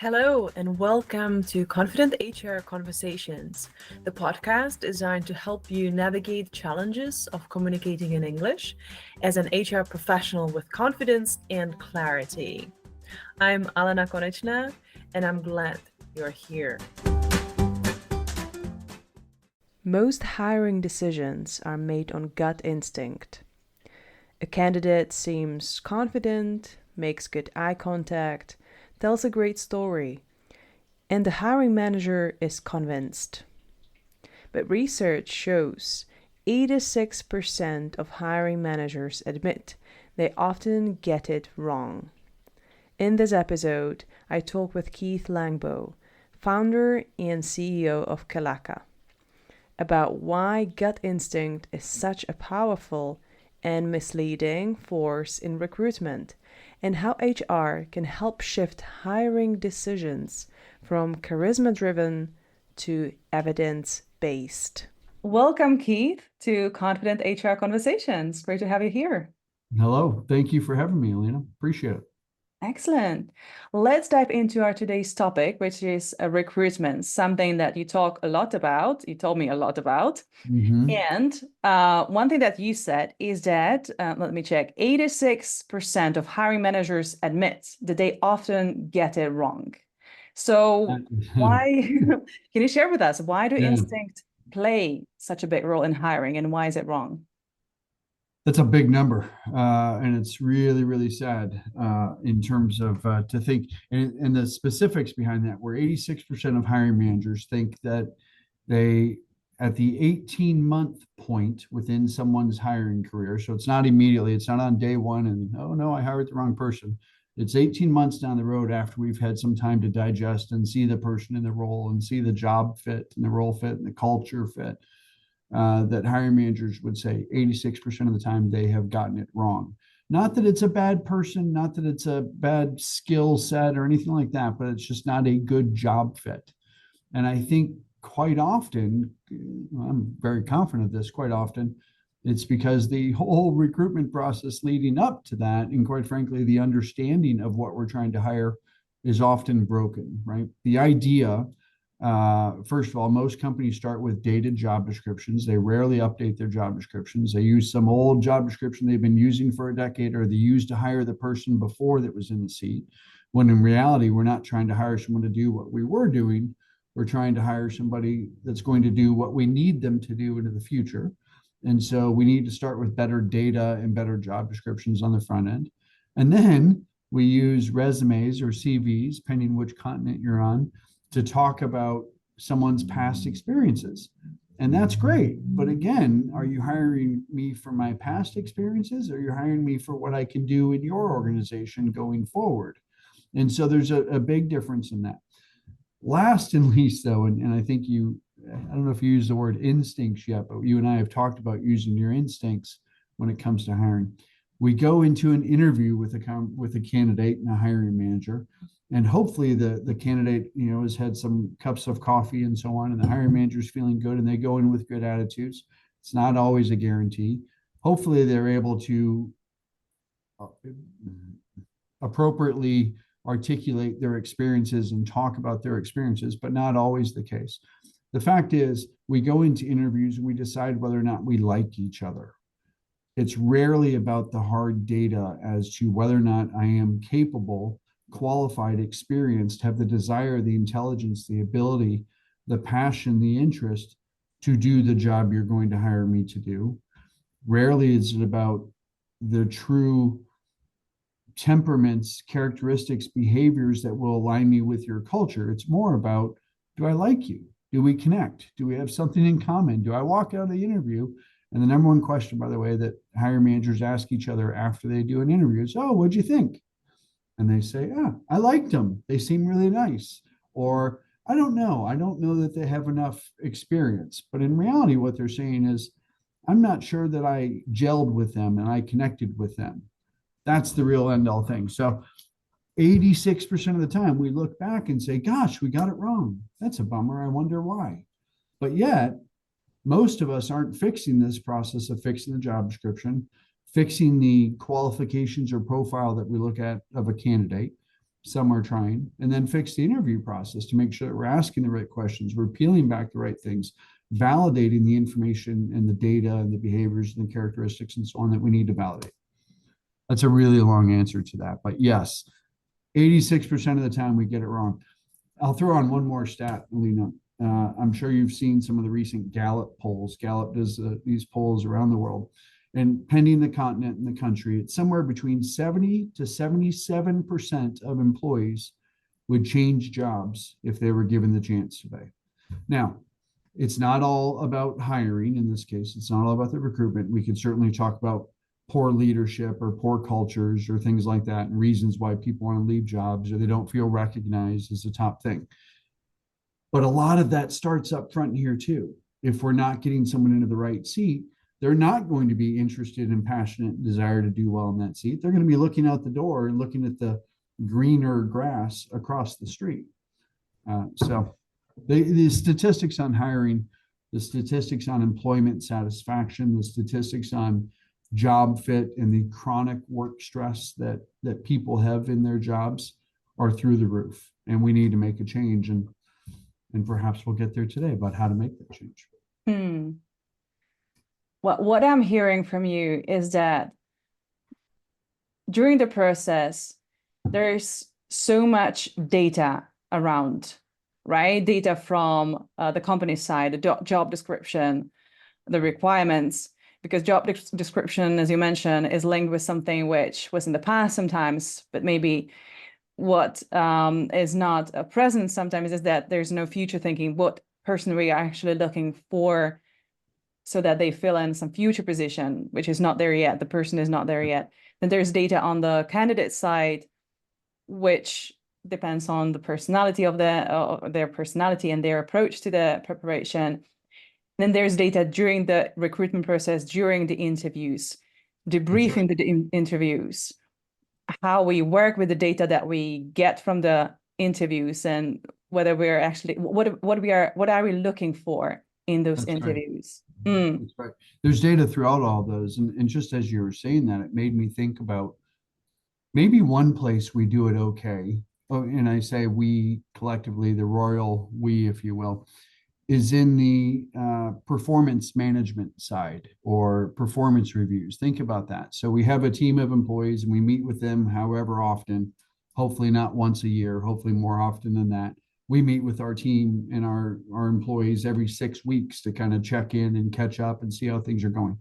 Hello, and welcome to Confident HR Conversations, the podcast designed to help you navigate challenges of communicating in English as an HR professional with confidence and clarity. I'm Alena Konečná, and I'm glad you're here. Most hiring decisions are made on gut instinct. A candidate seems confident, makes good eye contact, tells a great story, and the hiring manager is convinced. But research shows 86% of hiring managers admit they often get it wrong. In this episode, I talk with Keith Langbo, founder and CEO of Kelaca, about why gut instinct is such a powerful and misleading force in recruitment, and how HR can help shift hiring decisions from charisma-driven to evidence-based. Welcome, Keith, to Confident HR Conversations. Great to have you here. Hello. Thank you for having me, Alena. Appreciate it. Excellent. Let's dive into our today's topic, which is recruitment, something that you talk a lot about. You told me a lot about. Mm-hmm. And one thing that you said is that, let me check, 86% of hiring managers admit that they often get it wrong. So why, can you share with us, why do instinct play such a big role in hiring, and why is it wrong? That's a big number, and it's really, really sad in terms of to think, and the specifics behind that, where 86% of hiring managers think that they, at the 18-month point within someone's hiring career, so it's not immediately, it's not on day one, and oh no, I hired the wrong person. It's 18 months down the road after we've had some time to digest and see the person in the role and see the job fit and the role fit and the culture fit. That hiring managers would say 86% of the time they have gotten it wrong. Not that it's a bad person, not that it's a bad skill set or anything like that, but it's just not a good job fit. And I think quite often, I'm very confident of this, quite often, it's because the whole recruitment process leading up to that, and quite frankly, the understanding of what we're trying to hire is often broken, right? The idea, first of all, most companies start with dated job descriptions. They rarely update their job descriptions. They use some old job description they've been using for a decade, or they used to hire the person before that was in the seat. When in reality, we're not trying to hire someone to do what we were doing. We're trying to hire somebody that's going to do what we need them to do into the future. And so we need to start with better data and better job descriptions on the front end. And then we use resumes or CVs, depending which continent you're on, to talk about someone's past experiences. And that's great. But again, are you hiring me for my past experiences, or are you hiring me for what I can do in your organization going forward? And so there's a big difference in that. Last and least, though, and I think I don't know if you use the word instincts yet, but you and I have talked about using your instincts when it comes to hiring. We go into an interview with a candidate and a hiring manager, and hopefully the candidate has had some cups of coffee and so on, and the hiring manager is feeling good, and they go in with good attitudes. It's not always a guarantee. Hopefully they're able to appropriately articulate their experiences and talk about their experiences, but not always the case. The fact is, we go into interviews and we decide whether or not we like each other. It's rarely about the hard data as to whether or not I am capable, qualified, experienced, have the desire, the intelligence, the ability, the passion, the interest to do the job you're going to hire me to do. Rarely is it about the true temperaments, characteristics, behaviors that will align me with your culture. It's more about, do I like you? Do we connect? Do we have something in common? Do I walk out of the interview? And the number one question, by the way, that hiring managers ask each other after they do an interview is, oh, what'd you think? And they say, I liked them. They seem really nice. Or, I don't know that they have enough experience. But in reality, what they're saying is, I'm not sure that I gelled with them and I connected with them. That's the real end all thing. So 86% of the time we look back and say, gosh, we got it wrong. That's a bummer. I wonder why. But yet, most of us aren't fixing this process of fixing the job description, fixing the qualifications or profile that we look at of a candidate, some are trying, and then fix the interview process to make sure that we're asking the right questions, we're peeling back the right things, validating the information and the data and the behaviors and the characteristics and so on that we need to validate. That's a really long answer to that. But yes, 86% of the time we get it wrong. I'll throw on one more stat, Alina. I'm sure you've seen some of the recent Gallup polls. Gallup does these polls around the world. And pending the continent and the country, it's somewhere between 70 to 77% of employees would change jobs if they were given the chance today. Now, it's not all about hiring in this case. It's not all about the recruitment. We could certainly talk about poor leadership or poor cultures or things like that, and reasons why people want to leave jobs or they don't feel recognized as the top thing. But a lot of that starts up front here too. If we're not getting someone into the right seat, they're not going to be interested and passionate and desire to do well in that seat. They're going to be looking out the door and looking at the greener grass across the street. So the statistics on hiring, the statistics on employment satisfaction, the statistics on job fit and the chronic work stress that people have in their jobs are through the roof. And we need to make a change. And perhaps we'll get there today about how to make that change. Well, what I'm hearing from you is that during the process, there's so much data around, right? Data from the company side, the job description, the requirements, because job description, as you mentioned, is linked with something which was in the past sometimes, but maybe what is not present sometimes is that there's no future thinking. What person we are actually looking for so that they fill in some future position, which is not there yet. The person is not there yet. Then there's data on the candidate side, which depends on the personality of their personality and their approach to the preparation. Then there's data during the recruitment process, during the interviews, debriefing the interviews, how we work with the data that we get from the interviews, and whether we're actually what are we looking for in those interviews. Right. That's right. There's data throughout all those, and just as you were saying that, it made me think about maybe one place we do it okay. Oh, and I say we collectively, the royal we, if you will, is in the performance management side or performance reviews. Think about that. So we have a team of employees and we meet with them however often, hopefully not once a year, hopefully more often than that. We meet with our team and our employees every 6 weeks to kind of check in and catch up and see how things are going.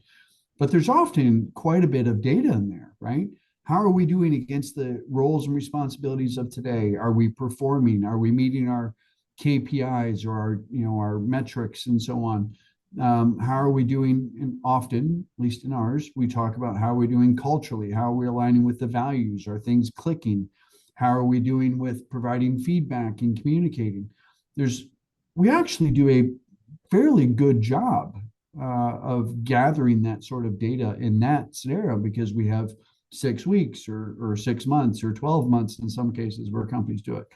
But there's often quite a bit of data in there, right? How are we doing against the roles and responsibilities of today? Are we performing? Are we meeting our KPIs or our metrics and so on? How are we doing? And often, at least in ours, we talk about how we're doing culturally, how are we aligning with the values, are things clicking? How are we doing with providing feedback and communicating? We actually do a fairly good job of gathering that sort of data in that scenario, because we have 6 weeks or 6 months or 12 months in some cases where companies do it.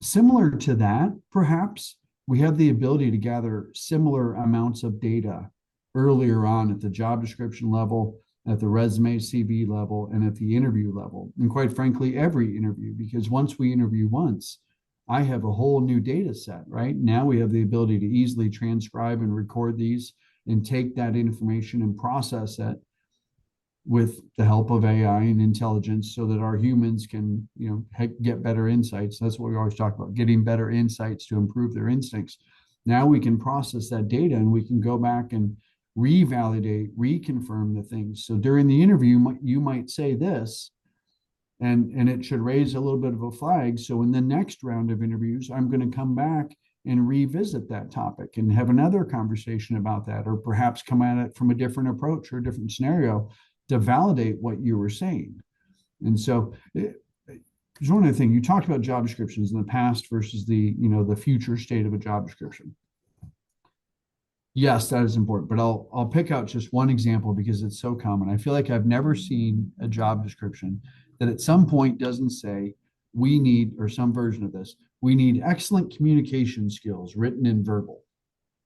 Similar to that, perhaps, we have the ability to gather similar amounts of data earlier on at the job description level, at the resume CV level, and at the interview level. And quite frankly, every interview, because once we interview once, I have a whole new data set, right? Now we have the ability to easily transcribe and record these and take that information and process it with the help of AI and intelligence so that our humans can, get better insights. That's what we always talk about, getting better insights to improve their instincts. Now we can process that data and we can go back and revalidate, reconfirm the things. So during the interview, you might say this, and it should raise a little bit of a flag. So in the next round of interviews, I'm going to come back and revisit that topic and have another conversation about that, or perhaps come at it from a different approach or a different scenario to validate what you were saying. And so there's one other thing. You talked about job descriptions in the past versus the future state of a job description. Yes, that is important, but I'll pick out just one example because it's so common. I feel like I've never seen a job description that at some point doesn't say we need, or some version of this, we need excellent communication skills, written and verbal,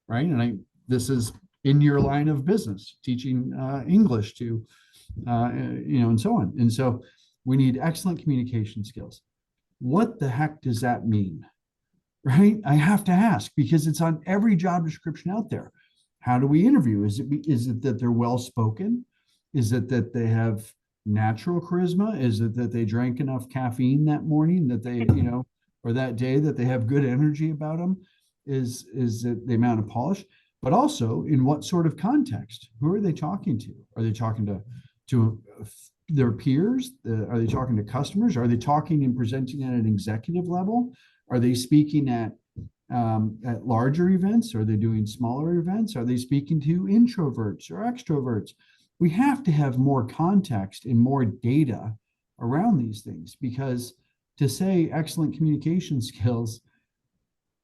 right? And this is in your line of business, teaching English to, and so on. And so we need excellent communication skills. what the heck does that mean? Right? I have to ask because it's on every job description out there. How do we interview? Is it that they're well spoken? Is it that they have natural charisma? Is it that they drank enough caffeine that morning that they, or that day that they have good energy about them? Is it the amount of polish? But also in what sort of context? Who are they talking to? Are they talking to their peers? Are they talking to customers? Are they talking and presenting at an executive level? Are they speaking at larger events? Are they doing smaller events? Are they speaking to introverts or extroverts? We have to have more context and more data around these things, because to say excellent communication skills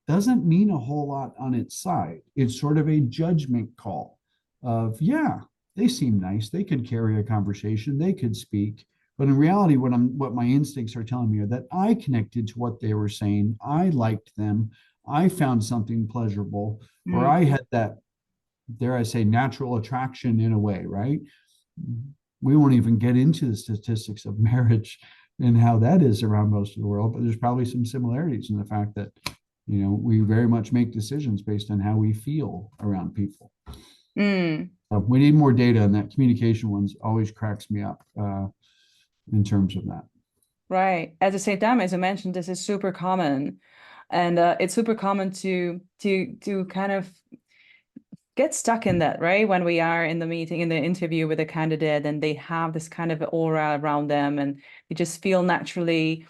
doesn't mean a whole lot on its side. It's sort of a judgment call of, yeah, they seem nice. They could carry a conversation. They could speak. But in reality, what my instincts are telling me are that I connected to what they were saying. I liked them. I found something pleasurable, or I had that, dare I say, natural attraction in a way, right? We won't even get into the statistics of marriage and how that is around most of the world, but there's probably some similarities in the fact that, we very much make decisions based on how we feel around people. We need more data, and that communication one's always cracks me up in terms of that. Right. At the same time, as I mentioned, this is super common, and it's super common to kind of get stuck in that, right? When we are in the meeting, in the interview with a candidate, and they have this kind of aura around them, and they just feel naturally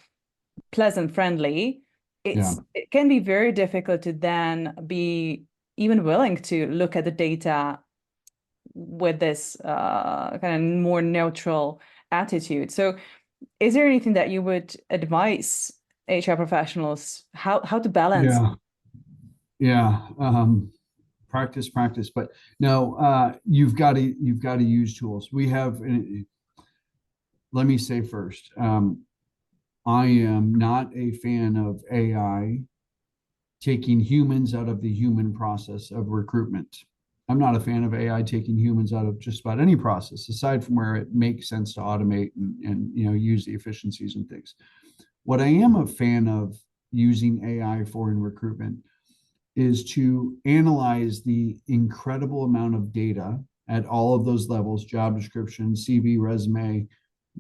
pleasant, friendly. It can be very difficult to then be even willing to look at the data with this kind of more neutral attitude. So is there anything that you would advise HR professionals how to balance? Yeah. Practice, but no, you've got to use tools. We have, let me say first, I am not a fan of AI taking humans out of the human process of recruitment. I'm not a fan of AI taking humans out of just about any process, aside from where it makes sense to automate and use the efficiencies and things. What I am a fan of using AI for in recruitment is to analyze the incredible amount of data at all of those levels: job description, CV, resume,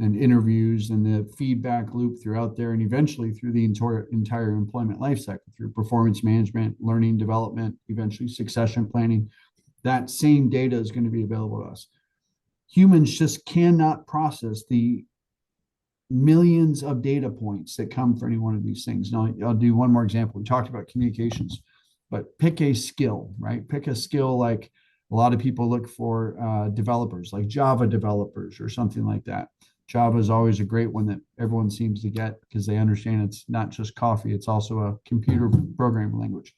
and interviews, and the feedback loop throughout there, and eventually through the entire employment lifecycle, through performance management, learning development, eventually succession planning. That same data is going to be available to us. Humans just cannot process the millions of data points that come for any one of these things. Now, I'll do one more example. We talked about communications, but pick a skill, right? Pick a skill like a lot of people look for developers, like Java developers or something like that. Java is always a great one that everyone seems to get because they understand it's not just coffee, it's also a computer programming language.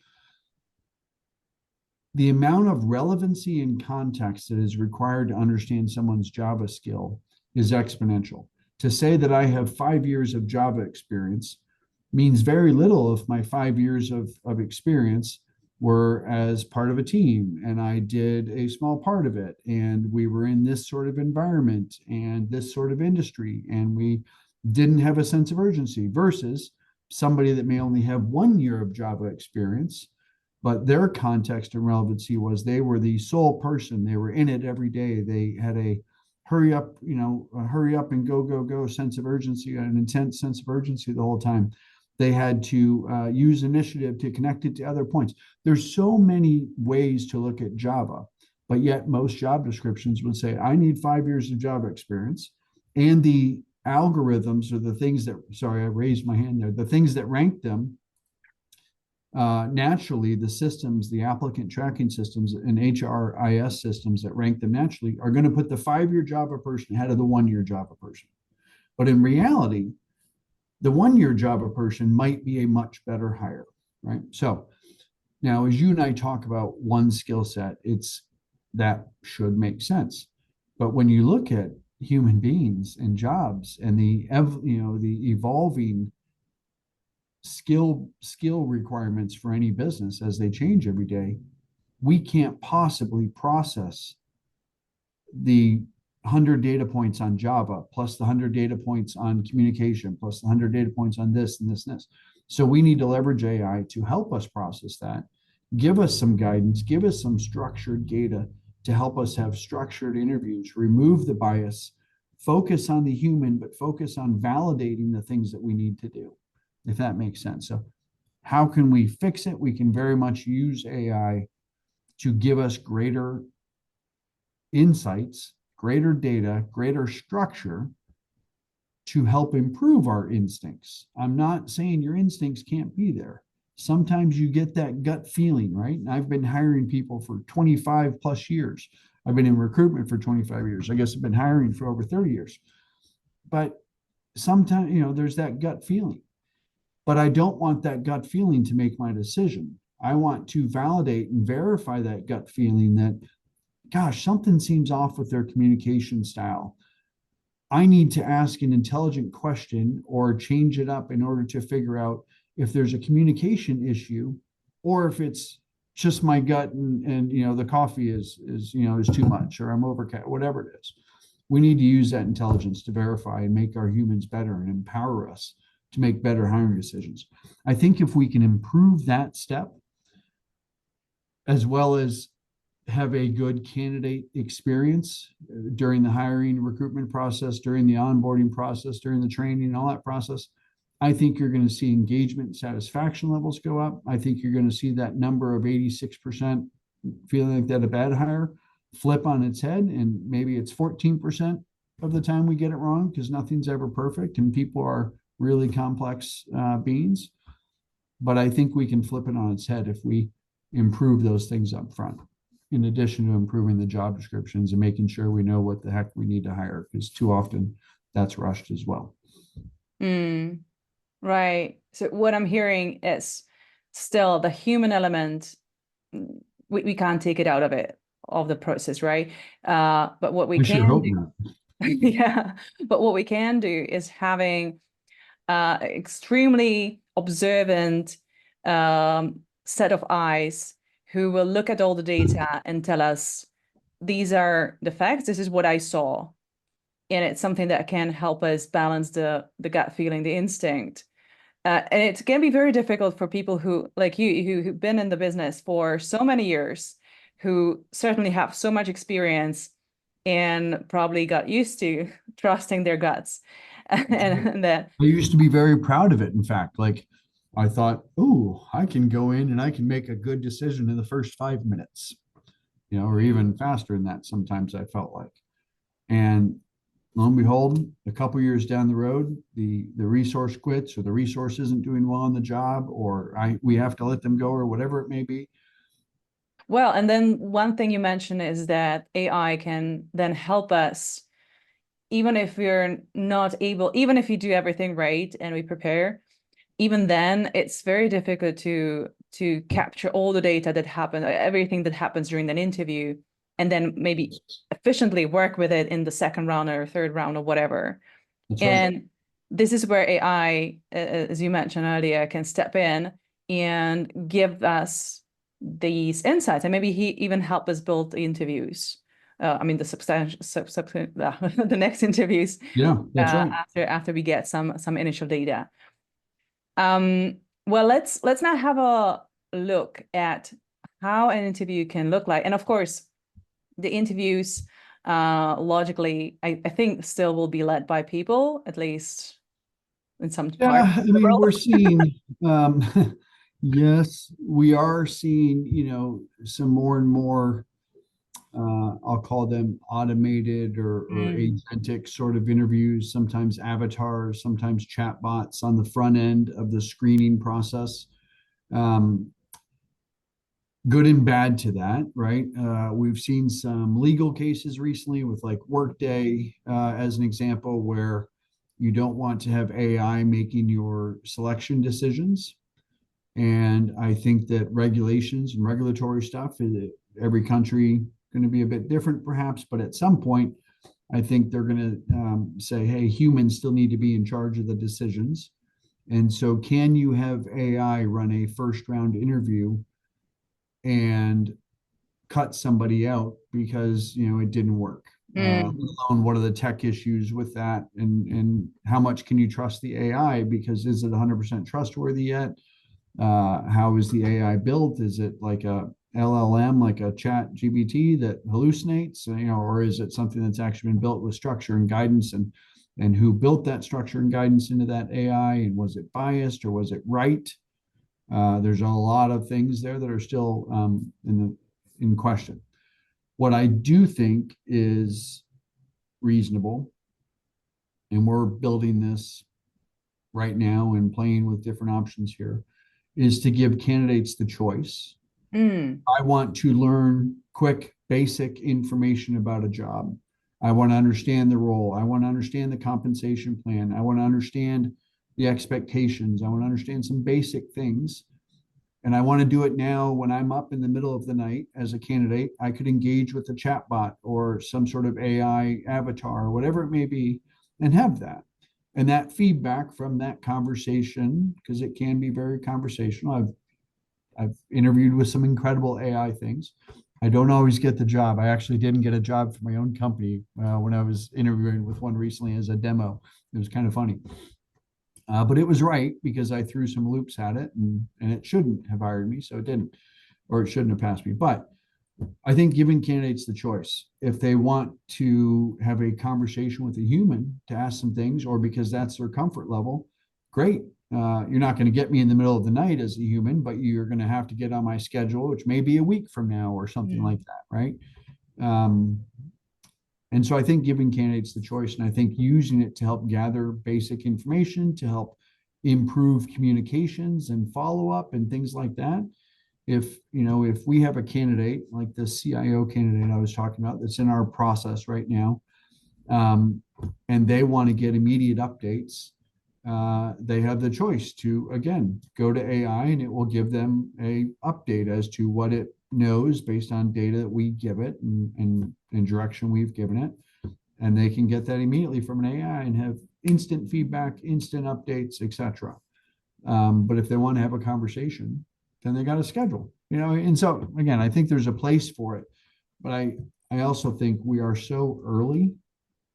The amount of relevancy and context that is required to understand someone's Java skill is exponential. To say that I have 5 years of Java experience means very little if my 5 years of experience were as part of a team and I did a small part of it, and we were in this sort of environment and this sort of industry, and we didn't have a sense of urgency, versus somebody that may only have 1 year of Java experience, but their context and relevancy was they were the sole person. They were in it every day. They had a hurry up and go sense of urgency, an intense sense of urgency the whole time. They had to use initiative to connect it to other points. There's so many ways to look at Java, but yet most job descriptions would say, I need 5 years of Java experience. And the algorithms, or the things that, sorry, I raised my hand there, the things that rank them, naturally, the systems, the applicant tracking systems and HRIS systems that rank them naturally are going to put the 5-year Java person ahead of the 1-year Java person. But in reality, the 1-year Java person might be a much better hire, right? So now, as you and I talk about one skill set, that should make sense. But when you look at human beings and jobs and the evolving skill requirements for any business as they change every day, we can't possibly process the 100 data points on Java, plus the 100 data points on communication, plus the 100 data points on this and this and this. So we need to leverage AI to help us process that, give us some guidance, give us some structured data to help us have structured interviews, remove the bias, focus on the human, but focus on validating the things that we need to do, if that makes sense. So how can we fix it? We can very much use AI to give us greater insights, greater data, greater structure to help improve our instincts. I'm not saying your instincts can't be there. Sometimes you get that gut feeling, right? And I've been hiring people for 25 plus years. I've been in recruitment for 25 years. I guess I've been hiring for over 30 years. But sometimes, there's that gut feeling. But I don't want that gut feeling to make my decision. I want to validate and verify that gut feeling that, gosh, something seems off with their communication style. I need to ask an intelligent question or change it up in order to figure out if there's a communication issue or if it's just my gut and the coffee is too much or I'm overcat, whatever it is. We need to use that intelligence to verify and make our humans better and empower us to make better hiring decisions. I think if we can improve that step, as well as have a good candidate experience during the hiring recruitment process, during the onboarding process, during the training, all that process, I think you're going to see engagement and satisfaction levels go up. I think you're going to see that number of 86% feeling like that a bad hire flip on its head, and maybe it's 14% of the time we get it wrong because nothing's ever perfect and people are really complex beings. But I think we can flip it on its head if we improve those things up front, in addition to improving the job descriptions and making sure we know what the heck we need to hire, because too often that's rushed as well. Right. So what I'm hearing is still the human element. We can't take it out of the process, right? But what we can do, yeah. But what we can do is having extremely observant set of eyes who will look at all the data and tell us, these are the facts, this is what I saw. And it's something that can help us balance the gut feeling, the instinct. And it can be very difficult for people who, like you, who've been in the business for so many years, who certainly have so much experience and probably got used to trusting their guts. And that I used to be very proud of it. In fact, like I thought, oh, I can go in and I can make a good decision in the first 5 minutes, or even faster than that. Sometimes I felt like, and lo and behold, a couple years down the road, the resource quits or the resource isn't doing well on the job, or we have to let them go or whatever it may be. Well, and then one thing you mentioned is that AI can then help us, even if we're not able, even if you do everything right and we prepare, even then it's very difficult to capture all the data that happened, everything that happens during an interview, and then maybe efficiently work with it in the second round or third round or whatever. That's and right. This is where AI, as you mentioned earlier, can step in and give us these insights, and maybe he even help us build the interviews. I mean, the the next interviews. Yeah, that's right. After we get some initial data. Well, let's now have a look at how an interview can look like, and of course, the interviews logically, I think, still will be led by people, at least in some part Yeah, I of the mean, world. we're seeing, yes, we are seeing, some more and more, I'll call them automated or agentic sort of interviews, sometimes avatars, sometimes chatbots on the front end of the screening process. Good and bad to that, right? We've seen some legal cases recently with like Workday as an example, where you don't want to have AI making your selection decisions. And I think that regulations and regulatory stuff, every country going to be a bit different perhaps, but at some point, I think they're going to say, hey, humans still need to be in charge of the decisions. And so can you have AI run a first round interview and cut somebody out because it didn't work? let alone what are the tech issues with that, and how much can you trust the AI? Because is it 100% trustworthy yet? How is the AI built? Is it like a LLM, like a chat GBT that hallucinates, or is it something that's actually been built with structure and guidance, and who built that structure and guidance into that AI, and was it biased or was it right? There's a lot of things there that are still in question. What I do think is reasonable, and we're building this right now and playing with different options here, is to give candidates the choice. I want to learn quick, basic information about a job. I want to understand the role. I want to understand the compensation plan. I want to understand the expectations. I want to understand some basic things. And I want to do it now when I'm up in the middle of the night as a candidate. I could engage with a chatbot or some sort of AI avatar or whatever it may be, and have that. And that feedback from that conversation, because it can be very conversational. I've interviewed with some incredible AI things. I don't always get the job. I actually didn't get a job for my own company when I was interviewing with one recently as a demo. It was kind of funny. But it was right because I threw some loops at it, and it shouldn't have hired me. So it didn't, or it shouldn't have passed me. But I think giving candidates the choice, if they want to have a conversation with a human to ask some things, or because that's their comfort level, great. You're not going to get me in the middle of the night as a human, but you're going to have to get on my schedule, which may be a week from now or something like that, right? And so I think giving candidates the choice, and I think using it to help gather basic information, to help improve communications and follow up and things like that. If we have a candidate like the CIO candidate I was talking about that's in our process right now, and they want to get immediate updates, they have the choice to, again, go to AI, and it will give them a update as to what it knows based on data that we give it and direction we've given it. And they can get that immediately from an AI and have instant feedback, instant updates, etc. But if they want to have a conversation, then they got to schedule, and so again, I think there's a place for it, but I also think we are so early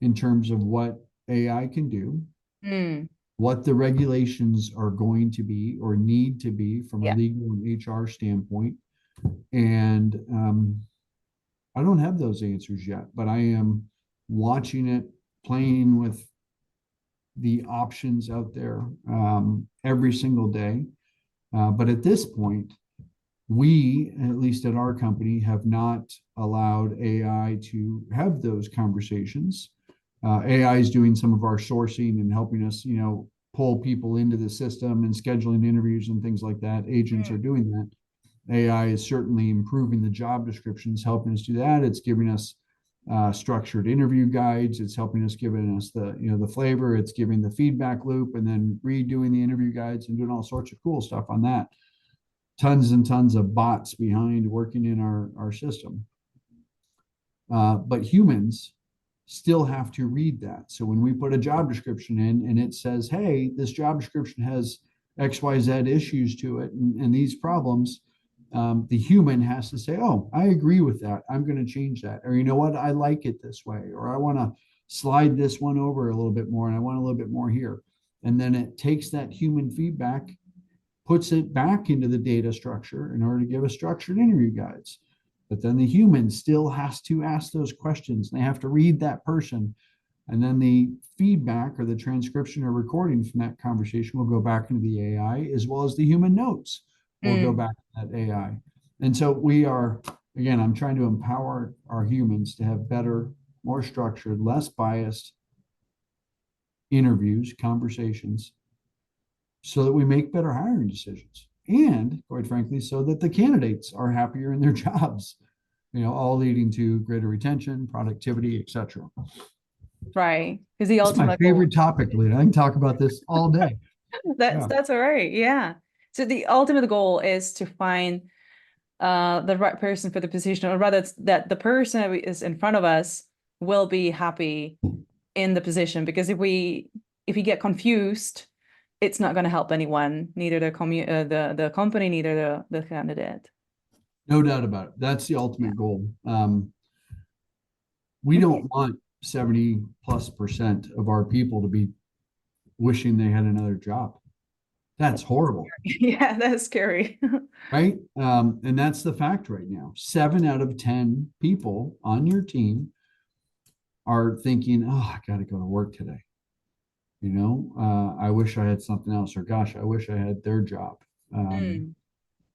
in terms of what AI can do, what the regulations are going to be or need to be from a legal and HR standpoint. And I don't have those answers yet, but I am watching it, playing with the options out there every single day. But at this point, we, at least at our company, have not allowed AI to have those conversations. AI is doing some of our sourcing and helping us, pull people into the system and scheduling interviews and things like that. Agents are doing that. AI is certainly improving the job descriptions, helping us do that. It's giving us structured interview guides. It's helping us, giving us the flavor. It's giving the feedback loop, and then redoing the interview guides and doing all sorts of cool stuff on that. Tons and tons of bots behind working in our system. But humans still have to read that. So when we put a job description in and it says, hey, this job description has XYZ issues to it and these problems, the human has to say, oh, I agree with that. I'm going to change that. Or, you know what? I like it this way. Or I want to slide this one over a little bit more, and I want a little bit more here. And then it takes that human feedback, puts it back into the data structure in order to give us structured interview guides. But then the human still has to ask those questions. They have to read that person. And then the feedback or the transcription or recording from that conversation will go back into the AI, as well as the human notes will go back to that AI. And so we are, again, I'm trying to empower our humans to have better, more structured, less biased interviews, conversations, so that we make better hiring decisions. And quite frankly, so that the candidates are happier in their jobs, all leading to greater retention, productivity, etc. Right. Because the It's my ultimate favorite topic, Lena. I can talk about this all day. That's all right. Yeah. So the ultimate goal is to find the right person for the position, or rather that the person that is in front of us will be happy in the position. Because if you get confused, it's not going to help anyone, neither the company, neither the candidate. No doubt about it. That's the ultimate goal. We don't want 70+% of our people to be wishing they had another job. That's horrible, Yeah, that's scary. right? And that's the fact right now. 7 out of 10 people on your team are thinking, oh, I got to go to work today. I wish I had something else, or gosh, I wish I had their job. Mm,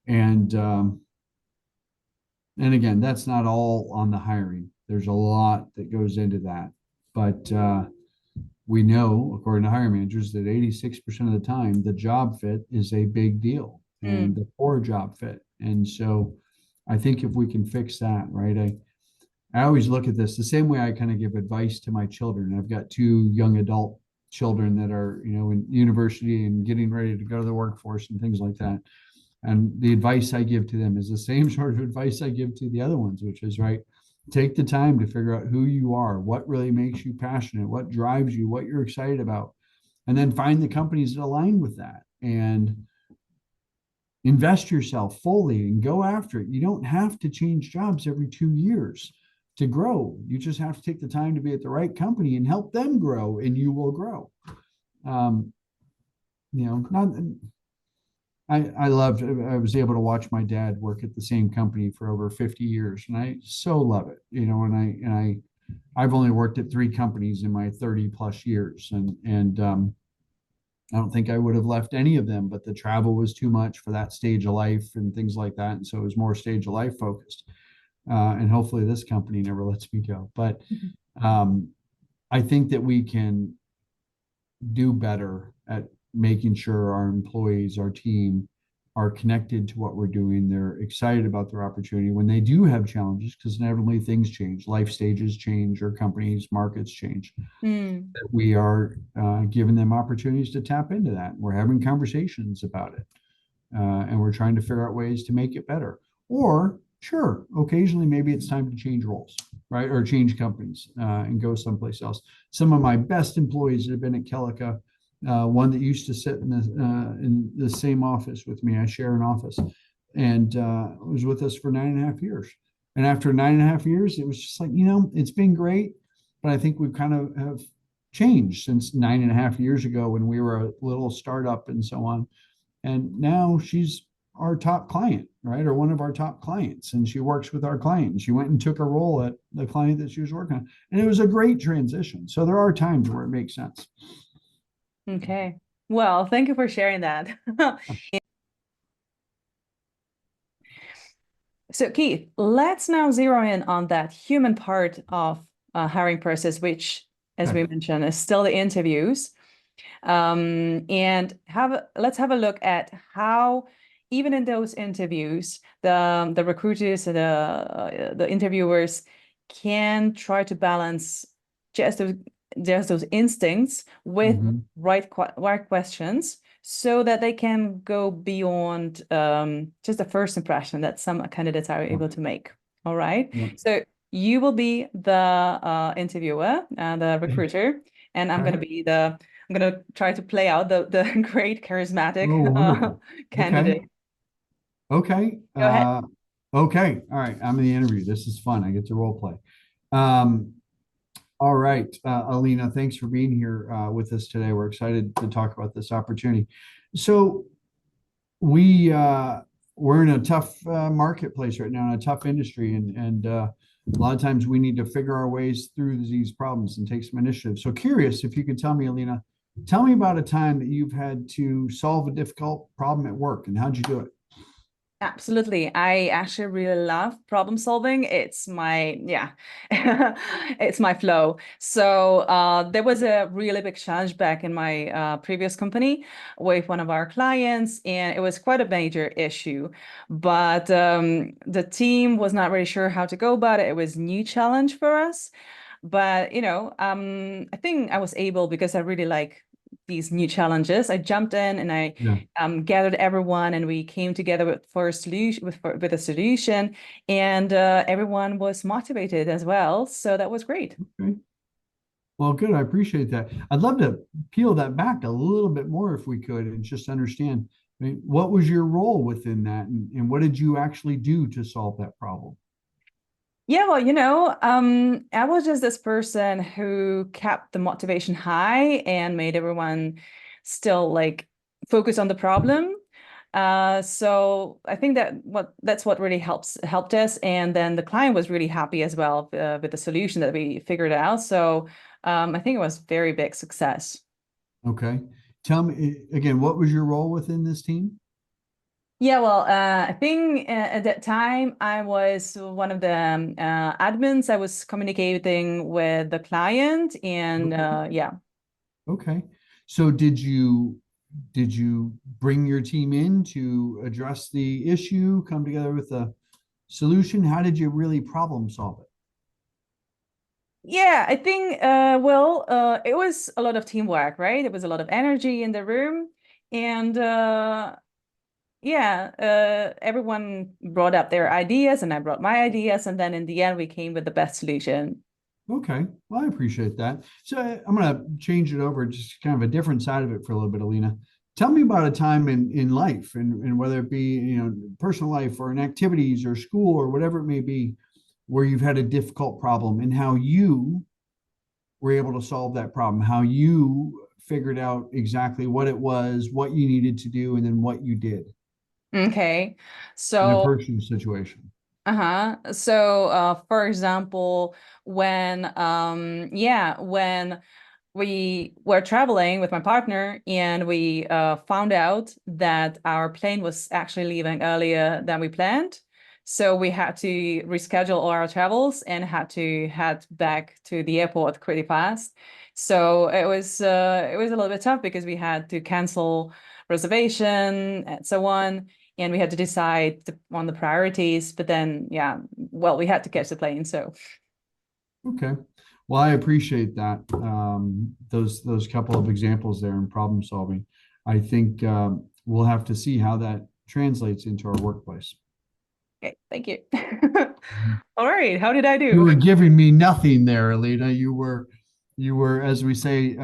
And and again, that's not all on the hiring. There's a lot that goes into that. But we know, according to hiring managers, that 86% of the time, the job fit is a big deal and mm, the poor job fit. And so I think if we can fix that, right? I always look at this the same way I kind of give advice to my children. I've got two young adult children that are, in university and getting ready to go to the workforce and things like that. And the advice I give to them is the same sort of advice I give to the other ones, which is right. Take the time to figure out who you are, what really makes you passionate, what drives you, what you're excited about, and then find the companies that align with that and invest yourself fully and go after it. You don't have to change jobs every 2 years to grow. You just have to take the time to be at the right company and help them grow, and you will grow. Um, not I was able to watch my dad work at the same company for over 50 years, and I so love it. I've only worked at 3 companies in my 30 plus years, and I don't think I would have left any of them, but the travel was too much for that stage of life and things like that, and so it was more stage of life focused. And hopefully this company never lets me go. But mhm. um, I think that we can do better at making sure our employees, our team, are connected to what we're doing. They're excited about their opportunity when they do have challenges, because inevitably things change, life stages change, or companies, markets change. Mm, That we are giving them opportunities to tap into that. We're having conversations about it, and we're trying to figure out ways to make it better. Or sure, occasionally maybe it's time to change roles, right, or change companies and go someplace else. Some of my best employees that have been at Kelaca, one that used to sit in the same office with me, I share an office, and was with us for 9.5 years. And after 9.5 years, it was just like, it's been great, but I think we've kind of have changed since 9.5 years ago when we were a little startup and so on. And now she's our top client, right? Or one of our top clients. And she works with our client. She went and took a role at the client that she was working on. And it was a great transition. So there are times where it makes sense. okay. Well, thank you for sharing that. So, Keith, let's now zero in on that human part of hiring process, which, as we Okay. mentioned, is still the interviews. And let's have a look at how, even in those interviews, the recruiters, the interviewers can try to balance just those just those instincts with Mhm. right questions, so that they can go beyond just the first impression that some candidates are Yep. able to make. All right. Yep. So you will be the interviewer and the recruiter, and Okay. I'm gonna try to play out the great charismatic Oh, wonderful. Okay. candidate. Okay. Go ahead. Okay. All right. I'm in the interview. This is fun. I get to role play. Um, all right. Alina, thanks for being here with us today. We're excited to talk about this opportunity. So we we're in a tough marketplace right now, in a tough industry, and a lot of times we need to figure our ways through these problems and take some initiative. So curious if you could tell me, Alina, tell me about a time that you've had to solve a difficult problem at work and how'd you do it? Absolutely. I actually really love problem solving. It's my, yeah, it's my flow. So there was a really big challenge back in my previous company with one of our clients, and it was quite a major issue. But the team was not really sure how to go about it. It was a new challenge for us. But, I think I was able, because I really like these new challenges. I jumped in and I Yeah. gathered everyone, and we came together for a solution, with a solution, and everyone was motivated as well. So that was great. Okay. Well, good. I appreciate that. I'd love to peel that back a little bit more if we could and just understand, I mean, what was your role within that, and what did you actually do to solve that problem? Yeah, well, I was just this person who kept the motivation high and made everyone still like focus on the problem. So I think that's what really helped us. And then the client was really happy as well with the solution that we figured out. So I think it was very big success. Okay. Tell me again, what was your role within this team? Yeah, well, I think at that time I was one of the admins. I was communicating with the client, and Okay. yeah. Okay. So did you bring your team in to address the issue, come together with a solution? How did you really problem solve it? Yeah, I think it was a lot of teamwork, right? It was a lot of energy in the room, and yeah, everyone brought up their ideas, and I brought my ideas, and then in the end, we came with the best solution. Okay. Well, I appreciate that. So I'm going to change it over, just kind of a different side of it for a little bit, Alina. Tell me about a time in life and whether it be, personal life or in activities or school or whatever it may be, where you've had a difficult problem and how you were able to solve that problem, how you figured out exactly what it was, what you needed to do, and then what you did Okay, in a so personal situation. So, for example, when we were traveling with my partner and we found out that our plane was actually leaving earlier than we planned. So we had to reschedule all our travels and had to head back to the airport pretty fast. So it was a little bit tough because we had to cancel reservation and so on, and we had to decide on the priorities. But then, yeah, well, we had to catch the plane. So, Okay. Well, I appreciate that. Those couple of examples there in problem solving. I think we'll have to see how that translates into our workplace. okay, thank you. All right, how did I You do? were giving me nothing there, Alina. You were, as we say,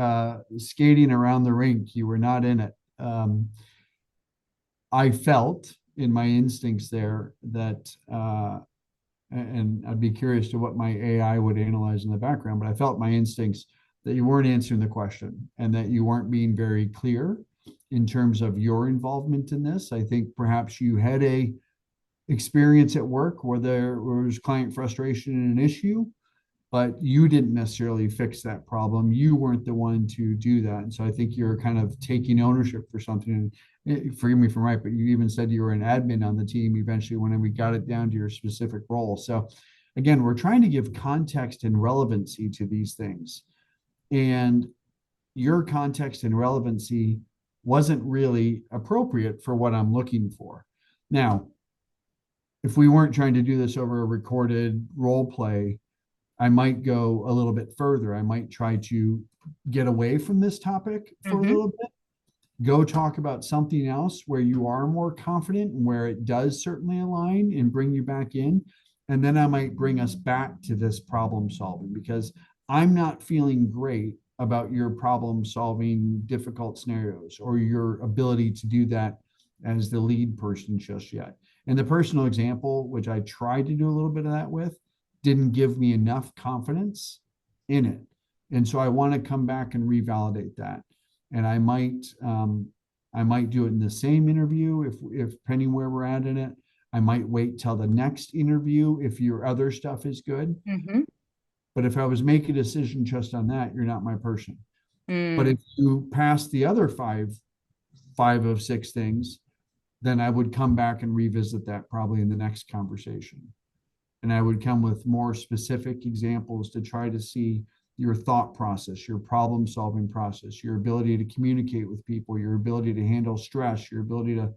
skating around the rink. You were not in it. I felt in my instincts there that and I'd be curious to what my AI would analyze in the background, but I felt my instincts that you weren't answering the question and that you weren't being very clear in terms of your involvement in this. I think perhaps you had a experience at work where there was client frustration and an issue, but you didn't necessarily fix that problem. You weren't the one to do that. And so I think you're kind of taking ownership for something. And forgive me if I'm right, but you even said you were an admin on the team eventually when we got it down to your specific role. So again, we're trying to give context and relevancy to these things. And your context and relevancy wasn't really appropriate for what I'm looking for. Now, if we weren't trying to do this over a recorded role play, I might go a little bit further. I might try to get away from this topic for a Mm-hmm. little bit, go talk about something else where you are more confident and where it does certainly align and bring you back in. And then I might bring us back to this problem solving because I'm not feeling great about your problem solving difficult scenarios or your ability to do that as the lead person just yet. And the personal example, which I tried to do a little bit of that with, didn't give me enough confidence in it. And so I want to come back and revalidate that. And I might do it in the same interview if depending where we're at in it. I might wait till the next interview if your other stuff is good. Mm-hmm. But if I was making a decision just on that, you're not my person. But Mm. if you pass the other five of six things, then I would come back and revisit that probably in the next conversation. And I would come with more specific examples to try to see your thought process, your problem solving process, your ability to communicate with people, your ability to handle stress, your ability to,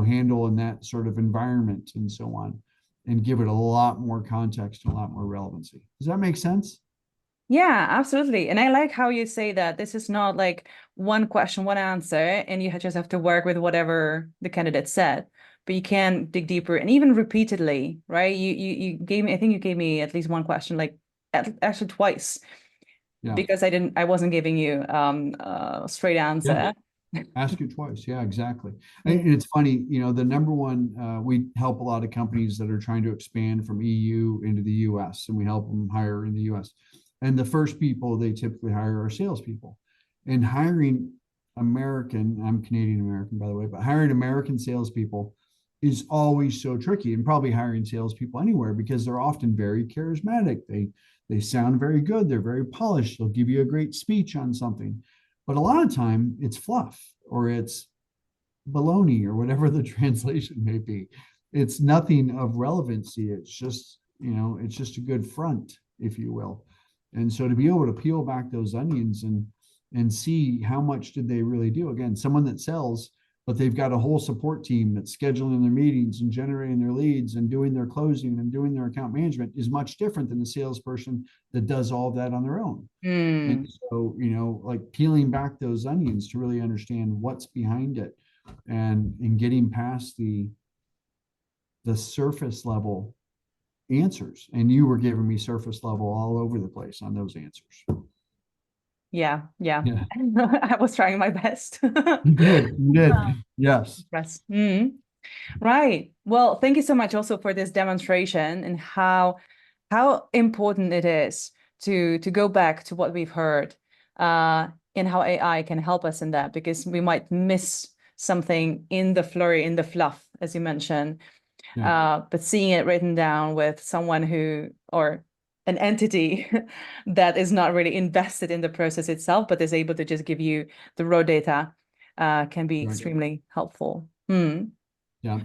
handle in that sort of environment and so on, and give it a lot more context and a lot more relevancy. Does that make sense? Yeah, absolutely. And I like how you say that this is not like one question, one answer, and you just have to work with whatever the candidate said. But you can dig deeper and even repeatedly, right? You gave me, I think you gave me at least one question, like actually twice, Yeah. because I wasn't giving you a straight Yeah. answer. Ask it twice. Yeah, exactly. And it's funny, the number one, we help a lot of companies that are trying to expand from EU into the US, and we help them hire in the US. And the first people they typically hire are salespeople. And hiring American, I'm Canadian American, by the way, but hiring American salespeople is always so tricky, and probably hiring salespeople anywhere, because they're often very charismatic. They sound very good. They're very polished. They'll give you a great speech on something. But a lot of time it's fluff, or it's baloney, or whatever the translation may be. It's nothing of relevancy. It's just a good front, if you will. And so to be able to peel back those onions and see how much did they really do. Again, someone that sells, but they've got a whole support team that's scheduling their meetings and generating their leads and doing their closing and doing their account management, is much different than the salesperson that does all that on their own. And so, like peeling back those onions to really understand what's behind it, and getting past the surface level answers. And you were giving me surface level all over the place on those answers. Yeah. Yeah. I was trying my best. You did. Yes. Yes. Right. Well, thank you so much also for this demonstration, and how important it is to go back to what we've heard, and how AI can help us in that, because we might miss something in the flurry, in the fluff, as you mentioned. Yeah. But seeing it written down with someone or an entity that is not really invested in the process itself, but is able to just give you the raw data, can be Right. extremely helpful. Yeah.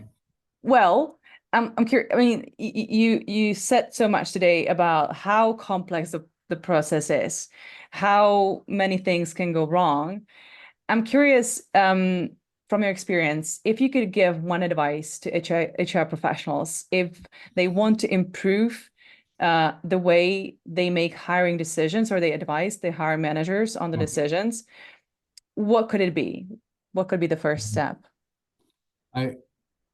Well, I'm curious. I mean, you said so much today about how complex the process is, how many things can go wrong. I'm curious, from your experience, if you could give one advice to HR professionals if they want to improve the way they make hiring decisions, or they advise the hiring managers on the decisions, what could it be? What could be the first step?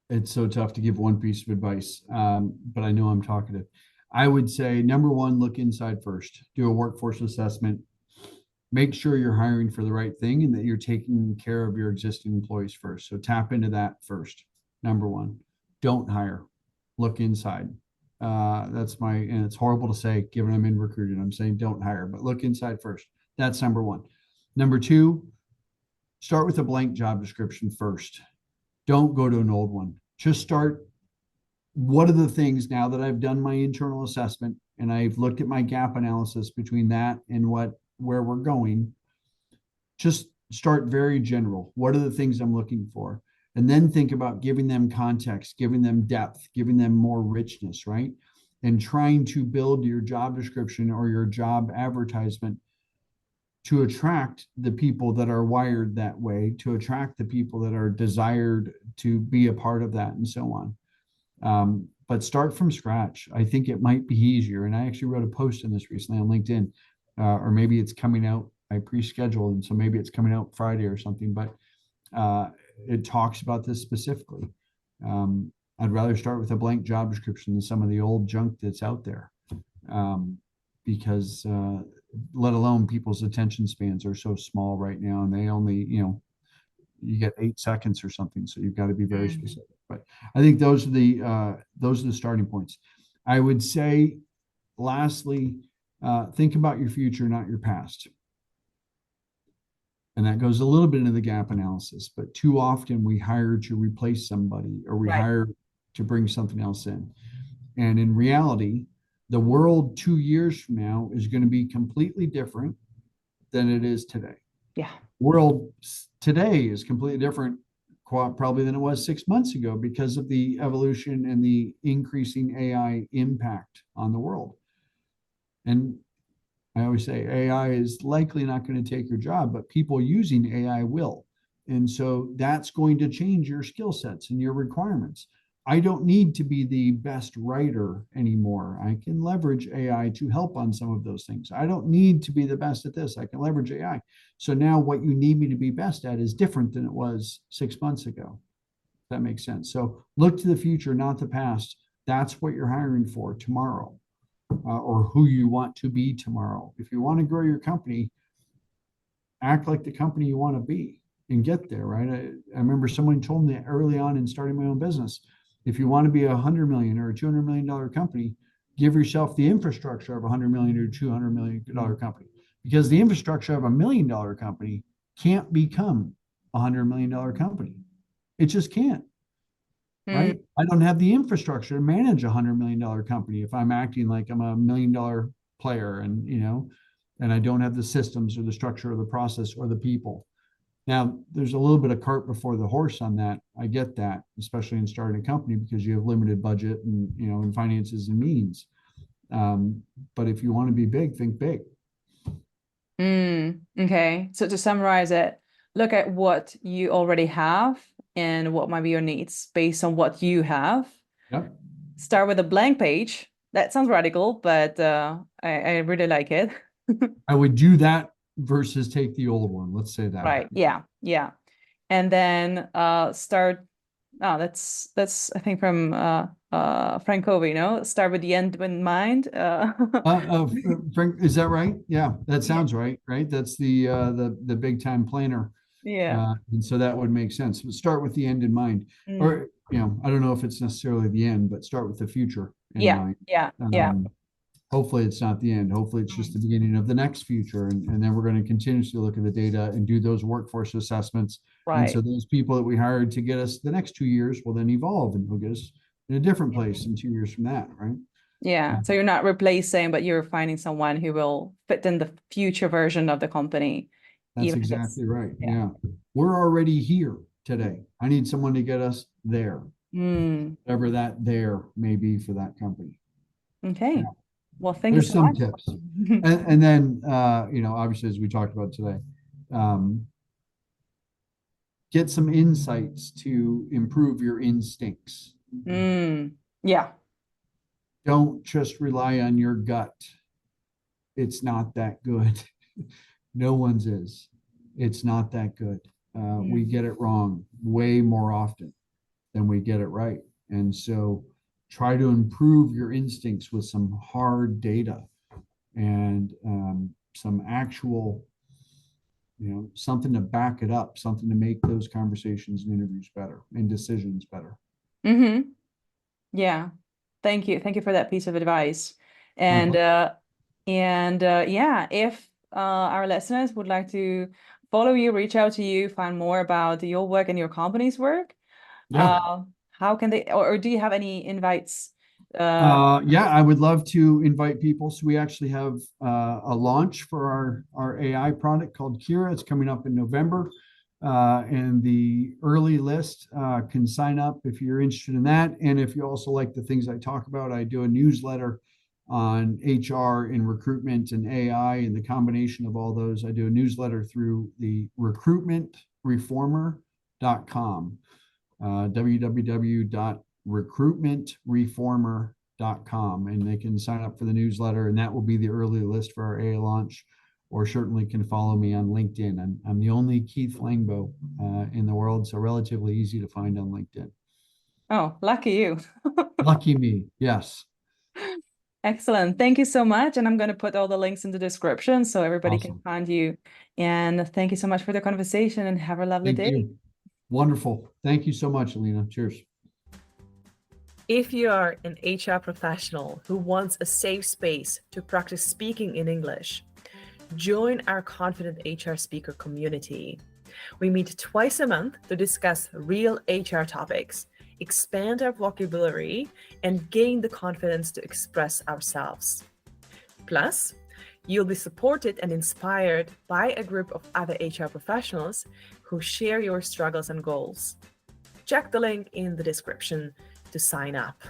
It's so tough to give one piece of advice, but I know I'm talkative. I would say, number one, look inside first. Do a workforce assessment. Make sure you're hiring for the right thing, and that you're taking care of your existing employees first. So tap into that first. Number one, don't hire. Look inside. And it's horrible to say, given I'm in recruiting, I'm saying don't hire, but look inside first. That's number one. Number two, start with a blank job description first. Don't go to an old one. Just start. What are the things, now that I've done my internal assessment and I've looked at my gap analysis between that and where we're going, just start very general. What are the things I'm looking for? And then think about giving them context, giving them depth, giving them more richness, right? And trying to build your job description or your job advertisement to attract the people that are wired that way, to attract the people that are desired to be a part of that, and so on. But start from scratch. I think it might be easier. And I actually wrote a post on this recently on LinkedIn, or maybe it's coming out. I pre-scheduled, and so maybe it's coming out Friday or something, but it talks about this specifically. I'd rather start with a blank job description than some of the old junk that's out there, because let alone people's attention spans are so small right now, and they only, you get 8 seconds or something. So you've got to be very specific. But I think those are the starting points. I would say, lastly, think about your future, not your past. And that goes a little bit into the gap analysis, but too often we hire to replace somebody, or we hire to bring something else in. And in reality, the world 2 years from now is going to be completely different than it is today. Yeah. World today is completely different probably than it was 6 months ago, because of the evolution and the increasing AI impact on the world. And I always say AI is likely not going to take your job, but people using AI will. And so that's going to change your skill sets and your requirements. I don't need to be the best writer anymore. I can leverage AI to help on some of those things. I don't need to be the best at this. I can leverage AI. So now what you need me to be best at is different than it was 6 months ago. If that makes sense. So look to the future, not the past. That's what you're hiring for tomorrow. Or who you want to be tomorrow. If you want to grow your company, act like the company you want to be. and get there, right? I remember someone told me early on in starting my own business, if you want to be $100 million or a $200 million company, give yourself the infrastructure of a $100 million or $200 million company, because the infrastructure of $1 million company can't become a $100 million company. It just can't, right? I don't have the infrastructure to manage a $100 million company if I'm acting like I'm a $1 million player, and and I don't have the systems or the structure or the process or the people. Now, there's a little bit of cart before the horse on that. I get that, especially in starting a company, because you have limited budget and and finances and means. But if you want to be big, think big. Okay. So to summarize it, look at what you already have and what might be your needs based on what you have. Yep. Start with a blank page. That sounds radical, but I really like it. I would do that versus take the old one. Let's say that. Right. Yeah. Yeah. And then start. Oh, that's I think from Frank Covey, start with the end in mind. Frank, is that right? Yeah, that sounds right. Right. That's the big time planner. Yeah. And so that would make sense. But start with the end in mind, or I don't know if it's necessarily the end, but start with the future in mind. Yeah. Yeah. Hopefully it's not the end. Hopefully it's just the beginning of the next future. And then we're going to continuously look at the data and do those workforce assessments. Right. And so those people that we hired to get us the next 2 years will then evolve and will get us in a different place in 2 years from that, right? Yeah. So you're not replacing, but you're finding someone who will fit in the future version of the company. That's exactly right. Yeah. We're already here today. I need someone to get us there. Whatever that there may be for that company. Okay. Yeah. Well, thank you so much. There's some tips. and then, obviously, as we talked about today, get some insights to improve your instincts. Yeah. Don't just rely on your gut. It's not that good. No one's is. It's not that good. We get it wrong way more often than we get it right. And so try to improve your instincts with some hard data and some actual, something to back it up, something to make those conversations and interviews better and decisions better. Yeah. Thank you. Thank you for that piece of advice. And if our listeners would like to follow you, reach out to you, find more about your work and your company's work, how can they, or do you have any invites? I would love to invite people. So we actually have a launch for our AI product called Kira. It's coming up in November. And the early list can sign up if you're interested in that. And if you also like the things I talk about, I do a newsletter on HR and recruitment and AI and the combination of all those. I do a newsletter through the recruitmentreformer.com, www.recruitmentreformer.com, and they can sign up for the newsletter, and that will be the early list for our AI launch. Or certainly can follow me on LinkedIn. I'm the only Keith Langbo in the world, so relatively easy to find on LinkedIn. Oh, lucky you. Lucky me, yes. Excellent. Thank you so much. And I'm going to put all the links in the description so everybody can find you. And thank you so much for the conversation, and have a lovely day. Thank you. Wonderful. Thank you so much, Alina. Cheers. If you are an HR professional who wants a safe space to practice speaking in English, join our Confident HR Speaker community. We meet twice a month to discuss real HR topics, expand our vocabulary, and gain the confidence to express ourselves. Plus, you'll be supported and inspired by a group of other HR professionals who share your struggles and goals. Check the link in the description to sign up.